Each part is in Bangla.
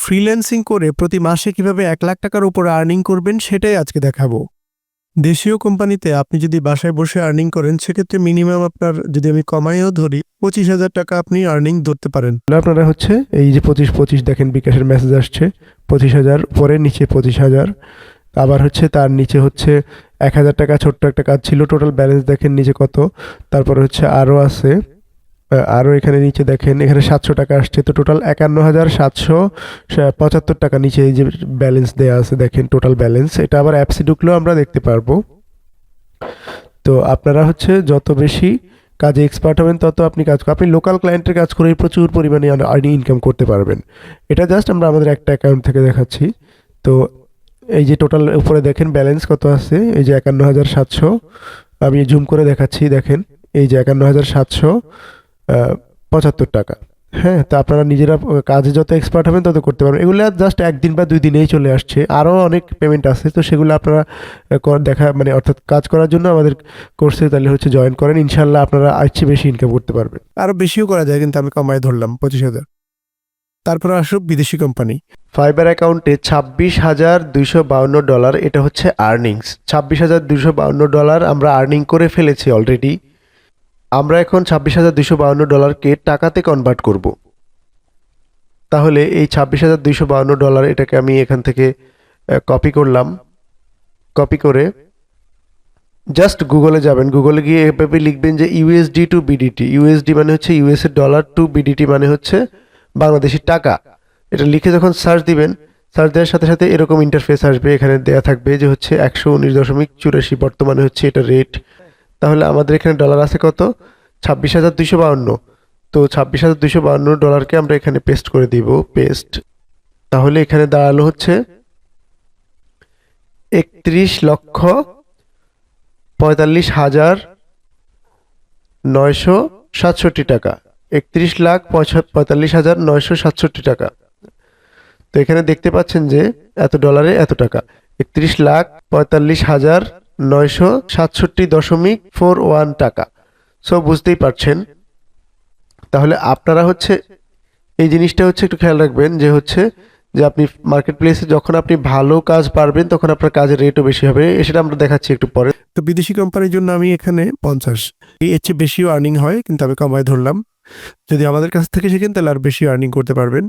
ফ্রিল্যান্সিং করে প্রতি মাসে কিভাবে ১ লাখ টাকার উপর আর্নিং করবেন সেটাই আজকে দেখাবো। দেশীয় কোম্পানিতে আপনি যদি বাসায় বসে আর্নিং করেন সেক্ষেত্রে মিনিমাম আপনার যদি আমি কমাইও ধরি ২৫,০০০ টাকা আপনি আর্নিং ধরতে পারেন। আপনারা হচ্ছে এই যে ২৫ দেখেন বিকাশের মেসেজ আসছে ২৫,০০০ পরে নিচে ২৫,০০০ আবার হচ্ছে তার নিচে হচ্ছে ১,০০০ টাকা ছোট্ট একটা কাজ ছিল, টোটাল ব্যালেন্স দেখেন নিচে কত, তারপরে হচ্ছে আরও আছে, আরও এখানে নিচে দেখেন এখানে ৭০০ টাকা আসছে, তো টোটাল ৫১,৭৭৫ টাকা নিচে এই যে ব্যালেন্স দেওয়া আছে দেখেন টোটাল ব্যালেন্স। এটা আবার অ্যাপসে ঢুকলেও আমরা দেখতে পারবো। তো আপনারা হচ্ছে যত বেশি কাজে এক্সপার্ট হবেন তত আপনি আপনি লোকাল ক্লায়েন্টের কাজ করে প্রচুর পরিমাণে আর্নিং ইনকাম করতে পারবেন। এটা জাস্ট আমরা আমাদের একটা অ্যাকাউন্ট থেকে দেখাচ্ছি। তো এই যে টোটাল উপরে দেখেন ব্যালেন্স কত আছে, এই যে ৫১,৭০০, আমি জুম করে দেখাচ্ছি দেখেন এই যে ৫১,৭৭৫ টাকা। হ্যাঁ, তো আপনারা নিজেরা কাজে যত এক্সপার্ট হবেন তত করতে পারবেন। এগুলো জাস্ট একদিন বা ২ দিনেই চলে আসছে, আরও অনেক পেমেন্ট আছে, তো সেগুলো আপনারা দেখা মানে অর্থাৎ কাজ করার জন্য আমাদের কোর্সে তাহলে হচ্ছে জয়েন করেন, ইনশাল্লাহ আপনারা আর চেয়ে বেশি ইনকাম করতে পারবেন। আরও বেশিও করা যায়, কিন্তু আমি কমায় ধরলাম ২৫,০০০। তারপর আসুক বিদেশি কোম্পানি। ফাইবার অ্যাকাউন্টে $২৬,২৫২ এটা হচ্ছে আর্নিংস। $২৬,২৫২ আমরা আর্নিং করে ফেলেছি অলরেডি। আমরা এখন $২৬,২৫২কে টাকাতে কনভার্ট করব। তাহলে এই $২৬,২৫২ এটাকে আমি এখান থেকে কপি করলাম। কপি করে জাস্ট গুগলে যাবেন, গুগলে গিয়ে এভাবে লিখবেন যে ইউএসডি টু বিডিটি। ইউএসডি মানে হচ্ছে ইউএস এর ডলার, টু বিডিটি মানে হচ্ছে বাংলাদেশি টাকা। এটা লিখে যখন সার্চ দিবেন, সার্চ দেওয়ার সাথে সাথে এরকম ইন্টারফেস আসবে, এখানে দেয়া থাকবে যে হচ্ছে ১১৯.৮৪ বর্তমানে হচ্ছে এটা রেট। তাহলে আমাদের এখানে ডলার আছে কত, ২৬,২৫২। তো $২৬,২৫২কে আমরা এখানে পেস্ট করে দিব, পেস্ট। তাহলে এখানে দাঁড়ালো হচ্ছে ৩১,৪৫,৯৬৭ টাকা। ৩১,৪৫,৯৬৭ টাকা। তো এখানে দেখতে পাচ্ছেন যে এত ডলারে এত টাকা, ৩১,৪৫,৯৬৭.41 টাকা। সো বুঝতেই পারছেন। তাহলে আপনারা হচ্ছে এই জিনিসটা হচ্ছে একটু খেয়াল রাখবেন যে হচ্ছে যে আপনি মার্কেট প্লেসে যখন আপনি ভালো কাজ পারবেন তখন আপনার কাজের রেটও বেশি হবে, সেটা আমরা দেখাচ্ছি একটু পরে। তো বিদেশি কোম্পানির জন্য আমি এখানে ৫০, এর চেয়ে বেশিও আর্নিং হয়, কিন্তু আমি কমায় ধরলাম। যদি আমাদের কাছ থেকে শিখেন তাহলে আর বেশি আর্নিং করতে পারবেন।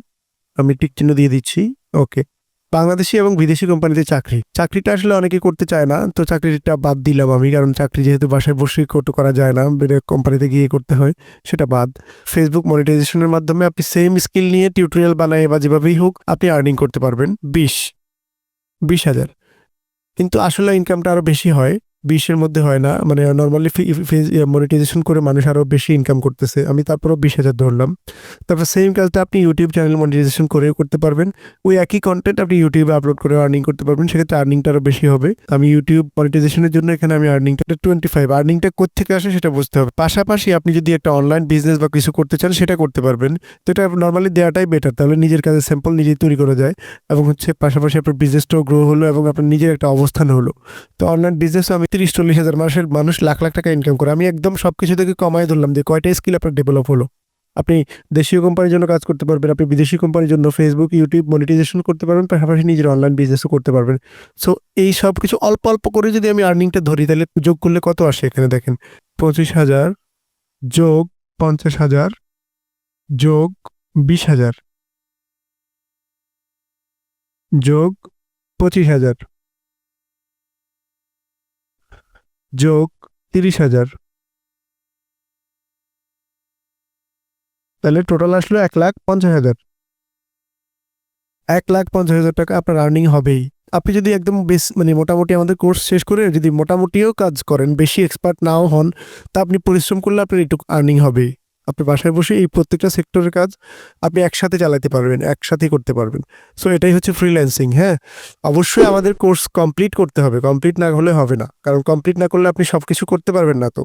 আমি টিক চিহ্ন দিয়ে দিচ্ছি। ওকে। বাংলাদেশি এবং বিদেশি কোম্পানিতে চাকরিটা আসলে অনেকে করতে চায় না, তো চাকরিটা বাদ দিলাম আমি, কারণ চাকরি যেহেতু বাসায় বসে করা যায় না, কোম্পানিতে গিয়ে করতে হয়, সেটা বাদ। ফেসবুক মনিটাইজেশনের মাধ্যমে আপনি সেম স্কিল নিয়ে টিউটোরিয়াল বানায় বা যেভাবেই হোক আপনি আর্নিং করতে পারবেন ২০,০০০। কিন্তু আসলে ইনকামটা আরও বেশি হয়, ২০-এর মধ্যে হয় না। মানে নর্মালি মনিটাইজেশন করে মানুষ আরও বেশি ইনকাম করতেছে, আমি তারপরেও ২০,০০০ ধরলাম। তারপর সেম কাজটা আপনি ইউটিউব চ্যানেল মনিটাইজেশন করেও করতে পারবেন। ওই একই কন্টেন্ট আপনি ইউটিউবে আপলোড করে আর্নিং করতে পারবেন, সেক্ষেত্রে আর্নিংটা আরও বেশি হবে। আমি ইউটিউব মনিটাইজেশনের জন্য এখানে আমি আর্নিংটা 25, আর্নিংটা কোত্থেকে আসে সেটা বুঝতে হবে। পাশাপাশি আপনি যদি একটা অনলাইন বিজনেস বা কিছু করতে চান সেটা করতে পারবেন। তো এটা নর্মালি দেওয়াটাই বেটার, তাহলে নিজের কাজে স্যাম্পল নিজেই তৈরি করা যায় এবং হচ্ছে পাশাপাশি আপনার বিজনেসটাও গ্রো হলো এবং আপনার নিজের একটা অবস্থান হলো। তো অনলাইন বিজনেসও আমি ৩০-৪০ হাজার মানুষ লাখ লাখ টাকা ইনকাম করে। আমি একদম সব কিছু থেকে কমাই ধরলাম যে কয়টা স্কিল আপনার ডেভেলপ হলো। আপনি দেশীয় কোম্পানির জন্য কাজ করতে পারবেন, আপনি বিদেশি কোম্পানির জন্য ফেসবুক ইউটিউব মনিটাইজেশন করতে পারবেন, পাশাপাশি নিজের অনলাইন বিজনেসও করতে পারবেন। সো এই সব কিছু অল্প অল্প করে যদি আমি আর্নিংটা ধরি তাহলে যোগ করলে কত আসে, এখানে দেখেন ২৫,০০০ যোগ ৫০,০০০ যোগ ২০,০০০ যোগ ২৫,০০০ যোগ ৩০,০০০, তাহলে টোটাল আসলো ১,৫০,০০০। ১,৫০,০০০ টাকা আপনার আর্নিং হবেই। আপনি যদি একদম মানে মোটামুটি আমাদের কোর্স শেষ করে যদি মোটামুটিও কাজ করেন, বেশি এক্সপার্ট নাও হন, তা আপনি পরিশ্রম করলে আপনার একটু আর্নিং হবেই। আপনি বাসায় বসে এই প্রত্যেকটা সেক্টরের কাজ আপনি একসাথে চালাতে পারবেন, একসাথেই করতে পারবেন। সো এটাই হচ্ছে ফ্রিল্যান্সিং। হ্যাঁ, অবশ্যই আমাদের কোর্স কমপ্লিট করতে হবে, কমপ্লিট না হলে হবে না, কারণ কমপ্লিট না করলে আপনি সব কিছু করতে পারবেন না। তো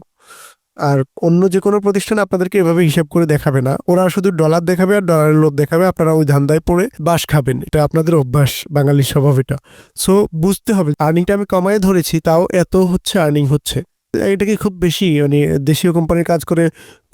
আর অন্য যে কোনো প্রতিষ্ঠান আপনাদেরকে এভাবে হিসাব করে দেখাবে না, ওরা শুধু ডলার দেখাবে আর ডলারের লোভ দেখাবে, আপনারা ওই ধান্দায় পড়ে বাস খাবেন। এটা আপনাদের অভ্যাস, বাঙালির স্বভাব এটা। সো বুঝতে হবে আর্নিংটা আমি কমায় ধরেছি, তাও এত হচ্ছে আর্নিং হচ্ছে। এটা কি খুব বেশি? মানে দেশীয় কোম্পানির কাজ করে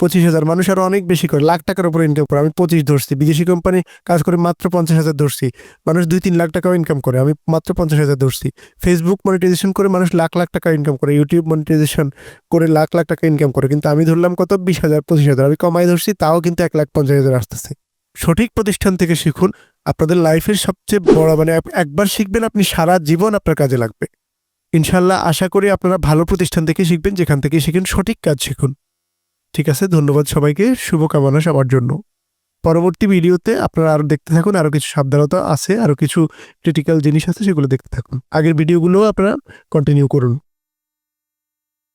25,000, মানুষ আরো অনেক বেশি করে, লাখ টাকার উপরে ইনকাম করে, আমি 25 ধরছি। বিদেশি কোম্পানি কাজ করে মাত্র 50,000 ধরছি, মানুষ 2-3 লাখ টাকাও ইনকাম করে, আমি মাত্র 50,000 ধরছি। ফেসবুক মনিটাইজেশন করে মানুষ লাখ লাখ টাকা ইনকাম করে, ইউটিউব মনিটাইজেশন করে লাখ লাখ টাকা ইনকাম করে, কিন্তু আমি ধরলাম কত? 20,000 25,000, আমি কমাই ধরছি, তাও কিন্তু 1,50,000 আসতেছে। সঠিক প্রতিষ্ঠান থেকে শিখুন, আপনাদের লাইফের সবচেয়ে বড়, মানে একবার শিখবেন আপনি সারা জীবন আপনার কাজে লাগবে ইনশাল্লাহ। আশা করি আপনারা ভালো প্রতিষ্ঠান থেকে শিখবেন, যেখান থেকে শিখেন সঠিক কাজ শিখুন। ঠিক আছে, ধন্যবাদ সবাইকে, শুভকামনা সবার জন্য। পরবর্তী ভিডিওতে আপনারা আরো দেখতে থাকুন, আরো কিছু সাবধানতা আছে, আরো কিছু ক্রিটিক্যাল জিনিস আছে, সেগুলো দেখতে থাকুন। আগের ভিডিওগুলো আপনারা কন্টিনিউ করুন।